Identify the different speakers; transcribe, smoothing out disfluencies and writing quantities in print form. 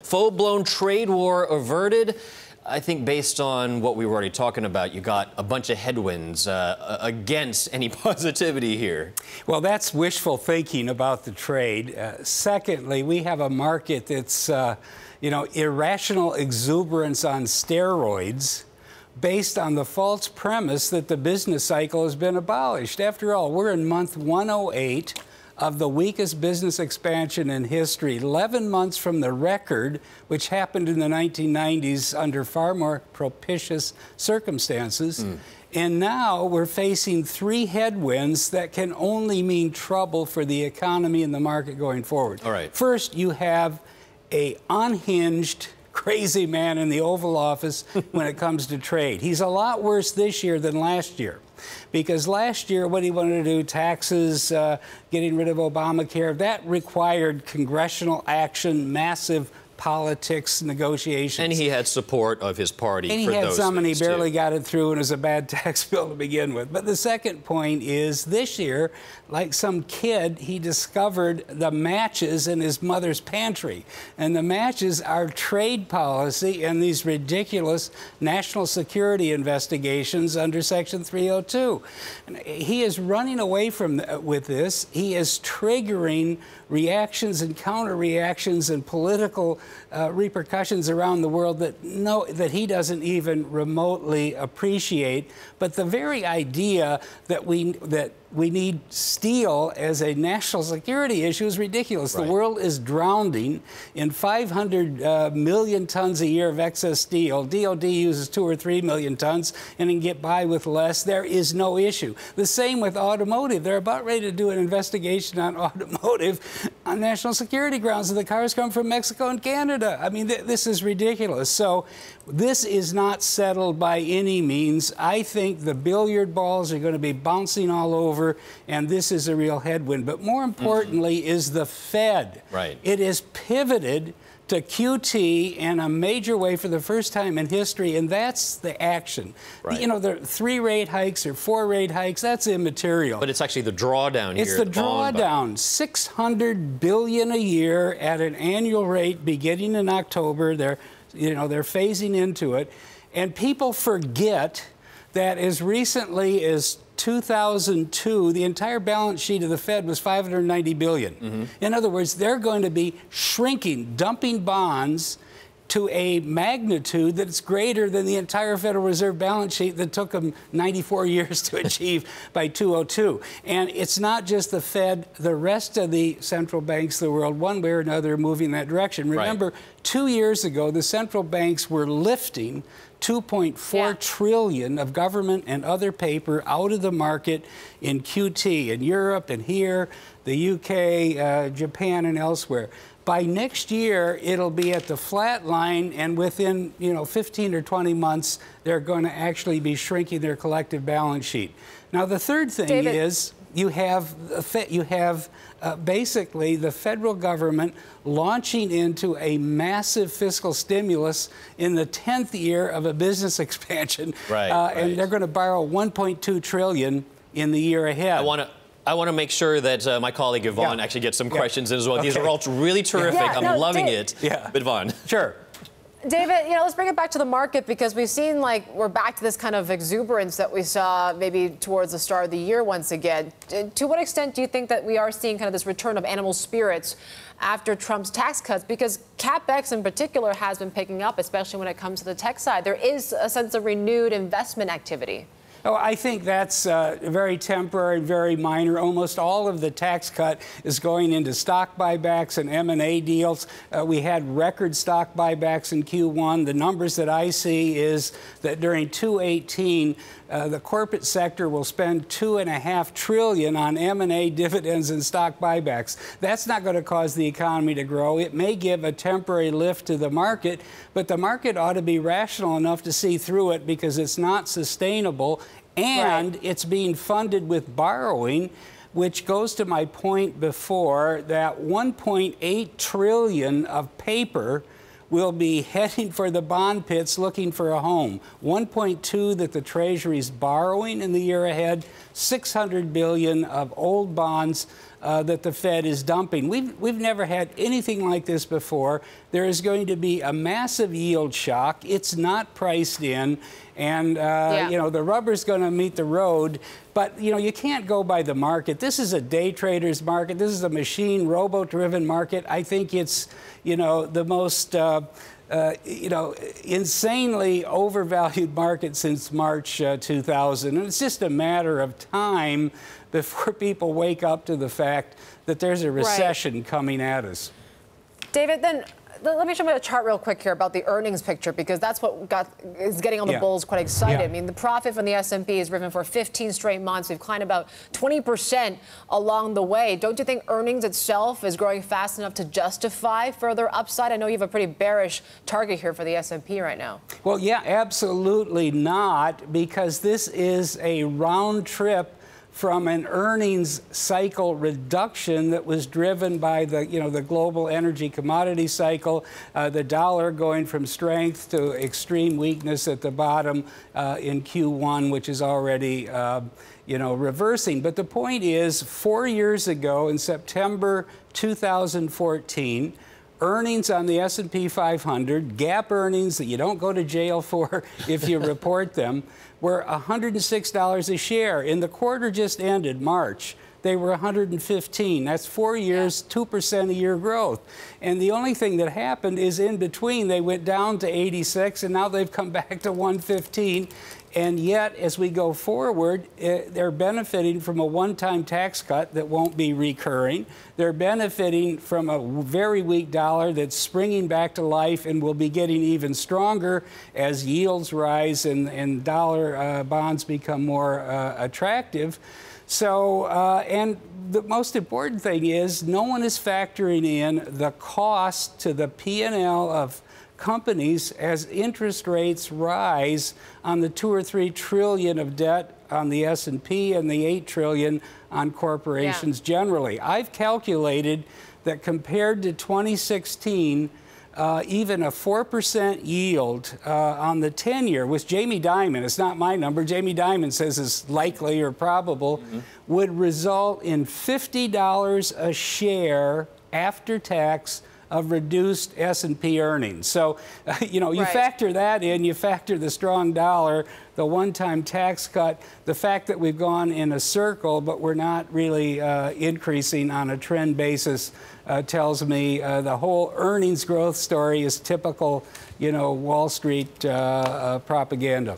Speaker 1: full-blown trade war averted? I think based on what we were already talking about, you got a bunch of headwinds against any positivity here.
Speaker 2: Well, that's wishful thinking about the trade. Secondly, we have a market that's, irrational exuberance on steroids based on the false premise that the business cycle has been abolished. After all, we're in month 108 of the weakest business expansion in history, 11 months from the record, which happened in the 1990s under far more propitious circumstances. And now we're facing three headwinds that can only mean trouble for the economy and the market going forward.
Speaker 1: All right.
Speaker 2: First, you have an unhinged, crazy man in the Oval Office when it comes to trade. He's a lot worse this year than last year. Because last year, what he wanted to do, taxes, getting rid of Obamacare, that required congressional action, massive politics, negotiations.
Speaker 1: And he had support of his party.
Speaker 2: And he had some, and he barely got it through, and it was a bad tax bill to begin with. But the second point is, this year, like some kid, he discovered the matches in his mother's pantry. And the matches are trade policy and these ridiculous national security investigations under Section 302. And he is running away from with this. He is triggering reactions and counter-reactions and political repercussions around the world that he doesn't even remotely appreciate. But the very idea that we need steel as a national security issue is ridiculous.
Speaker 1: Right.
Speaker 2: The world is drowning in 500 million tons a year of excess steel. DOD uses 2 or 3 million tons and can get by with less. There is no issue. The same with automotive. They're about ready to do an investigation on automotive on national security grounds. The cars come from Mexico and Canada. I mean, this is ridiculous. So this is not settled by any means. I think the billiard balls are going to be bouncing all over, and this is a real headwind. But more importantly is the Fed.
Speaker 1: Right.
Speaker 2: It is pivoted to QT in a major way for the first time in history, and that's the action.
Speaker 1: Right.
Speaker 2: You know, the 3 rate hikes or 4 rate hikes, that's immaterial.
Speaker 1: But it's actually the drawdown here.
Speaker 2: It's the drawdown. $600 billion a year at an annual rate beginning in October. They're phasing into it. And people forget that as recently as 2002, the entire balance sheet of the Fed was $590 billion. In other words, they're going to be shrinking, dumping bonds to a magnitude that's greater than the entire Federal Reserve balance sheet that took them 94 years to achieve by 2002. And it's not just the Fed, the rest of the central banks of the world, one way or another, are moving in that direction. Remember, 2 years ago, the central banks were lifting $2.4 trillion of government and other paper out of the market in QT, in Europe and here, the UK, Japan, and elsewhere. By next year, it'll be at the flat line, and within 15 or 20 months, they're going to actually be shrinking their collective balance sheet. Now, the third thing
Speaker 3: David,
Speaker 2: is you have basically the federal government launching into a massive fiscal stimulus in the 10th year of a business expansion, and they're going to borrow $1.2 trillion in the year ahead.
Speaker 1: I want to make sure that my colleague Yvonne actually gets some questions in as well. These are all really terrific. I'm loving it. But Yvonne.
Speaker 2: Sure.
Speaker 3: David, let's bring it back to the market, because we've seen we're back to this kind of exuberance that we saw maybe towards the start of the year once again. To what extent do you think that we are seeing kind of this return of animal spirits after Trump's tax cuts? Because CapEx in particular has been picking up, especially when it comes to the tech side. There is a sense of renewed investment activity.
Speaker 2: Oh, I think that's very temporary, very minor. Almost all of the tax cut is going into stock buybacks and M&A deals. We had record stock buybacks in Q1. The numbers that I see is that during 2018, the corporate sector will spend $2.5 trillion on M&A, dividends, and stock buybacks. That's not going to cause the economy to grow. It may give a temporary lift to the market, but the market ought to be rational enough to see through it, because it's not sustainable, and it's being funded with borrowing, which goes to my point before, that $1.8 trillion of paper will be heading for the bond pits looking for a home. 1.2 that the Treasury's borrowing in the year ahead, $600 billion of old bonds that the Fed is dumping. We've never had anything like this before. There is going to be a massive yield shock. It's not priced in, and you know, the rubber's going to meet the road. But you know, you can't go by the market. This is a day trader's market. This is a machine, robo-driven market. I think it's, you know, the most you know, insanely overvalued market since March 2000. And it's just a matter of time before people wake up to the fact that there's a recession coming at us.
Speaker 3: David, then let me show you a chart real quick here about the earnings picture, because that's what is getting all the bulls quite excited. I mean, the profit from the S&P has risen for 15 straight months. We've climbed about 20% along the way. Don't you think earnings itself is growing fast enough to justify further upside? I know you have a pretty bearish target here for the S&P right now.
Speaker 2: Well, yeah, absolutely not, because this is a round trip from an earnings cycle reduction that was driven by the, you know, the global energy commodity cycle, the dollar going from strength to extreme weakness at the bottom in Q1, which is already, you know, reversing. But the point is, 4 years ago, in September 2014, earnings on the S&P 500, GAAP earnings that you don't go to jail for if you report them, were $106 a share. In the quarter just ended, March, they were 115. That's 4 years, 2% a year growth. And the only thing that happened is in between, they went down to 86, and now they've come back to 115. And yet, as we go forward, they're benefiting from a one-time tax cut that won't be recurring. They're benefiting from a very weak dollar that's springing back to life and will be getting even stronger as yields rise and dollar bonds become more attractive. So, and the most important thing is no one is factoring in the cost to the P&L of companies as interest rates rise on the 2 or 3 trillion of debt on the S&P and the 8 trillion on corporations generally. I've calculated that compared to 2016, even a 4% yield on the 10-year, which Jamie Dimon, it's not my number, Jamie Dimon says is likely or probable, would result in $50 a share after tax of reduced S&P earnings. So, you know, you factor that in, you factor the strong dollar, the one-time tax cut, the fact that we've gone in a circle, but we're not really increasing on a trend basis, tells me the whole earnings growth story is typical, you know, Wall Street propaganda.